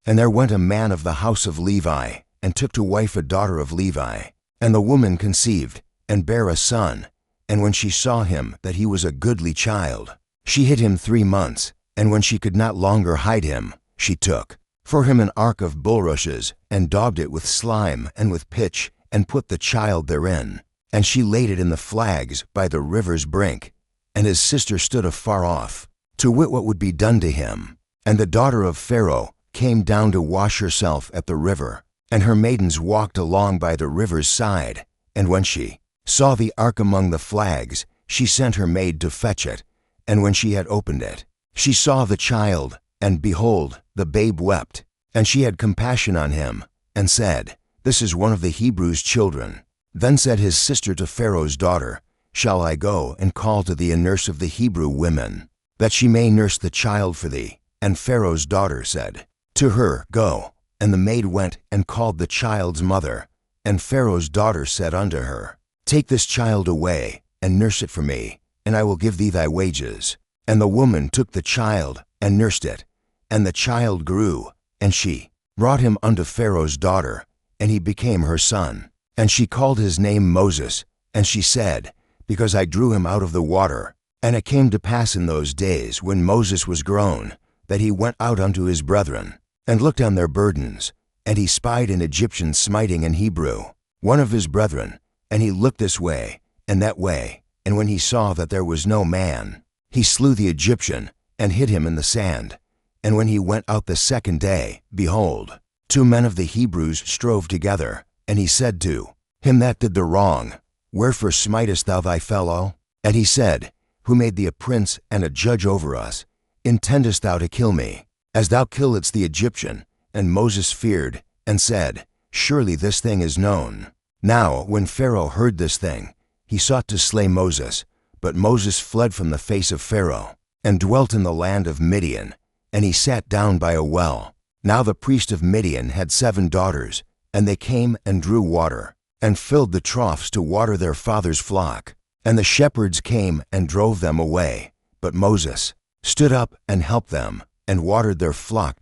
And there went a man of the house of Levi, and took to wife a daughter of Levi. And the woman conceived, and bare a son. And when she saw him that he was a goodly child, she hid him 3 months. And when she could not longer hide him, she took for him an ark of bulrushes, and daubed it with slime and with pitch, and put the child therein. And she laid it in the flags by the river's brink. And his sister stood afar off, to wit what would be done to him. And the daughter of Pharaoh came down to wash herself at the river. And her maidens walked along by the river's side. And when she saw the ark among the flags, she sent her maid to fetch it. And when she had opened it, she saw the child, and behold, the babe wept. And she had compassion on him, and said, This is one of the Hebrews' children. Then said his sister to Pharaoh's daughter, Shall I go and call to thee a nurse of the Hebrew women, that she may nurse the child for thee? And Pharaoh's daughter said to her, Go. And the maid went and called the child's mother. And Pharaoh's daughter said unto her, Take this child away, and nurse it for me, and I will give thee thy wages. And the woman took the child, and nursed it. And the child grew, and she brought him unto Pharaoh's daughter, and he became her son. And she called his name Moses, and she said, Because I drew him out of the water. And it came to pass in those days, when Moses was grown, that he went out unto his brethren, and looked on their burdens. And he spied an Egyptian smiting an Hebrew, one of his brethren. And he looked this way, and that way. And when he saw that there was no man, he slew the Egyptian, and hid him in the sand. And when he went out the second day, behold, 2 men of the Hebrews strove together. And he said to him that did the wrong, Wherefore smitest thou thy fellow? And he said, Who made thee a prince and a judge over us? Intendest thou to kill me, as thou killedst the Egyptian? And Moses feared, and said, Surely this thing is known. Now when Pharaoh heard this thing, he sought to slay Moses. But Moses fled from the face of Pharaoh, and dwelt in the land of Midian. And he sat down by a well. Now the priest of Midian had 7 daughters, and they came and drew water, and filled the troughs to water their father's flock. And the shepherds came and drove them away. But Moses stood up and helped them, and watered their flock.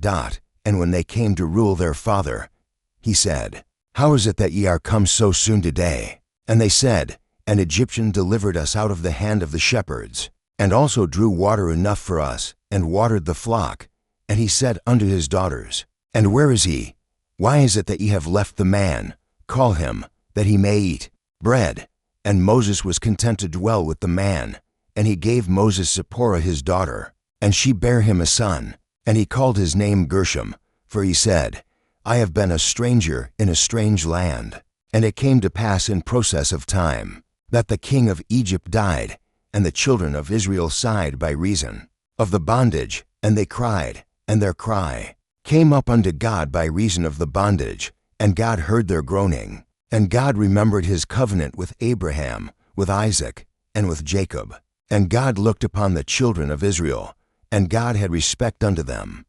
And when they came to rule their father, he said, How is it that ye are come so soon today? And they said, An Egyptian delivered us out of the hand of the shepherds, and also drew water enough for us, and watered the flock. And he said unto his daughters, And where is he? Why is it that ye have left the man? Call him, that he may eat bread. And Moses was content to dwell with the man. And he gave Moses Zipporah his daughter, and she bare him a son. And he called his name Gershom, for he said, I have been a stranger in a strange land. And it came to pass in process of time, that the king of Egypt died, and the children of Israel sighed by reason of the bondage, and they cried, and their cry came up unto God by reason of the bondage, and God heard their groaning. And God remembered his covenant with Abraham, with Isaac, and with Jacob. And God looked upon the children of Israel, and God had respect unto them.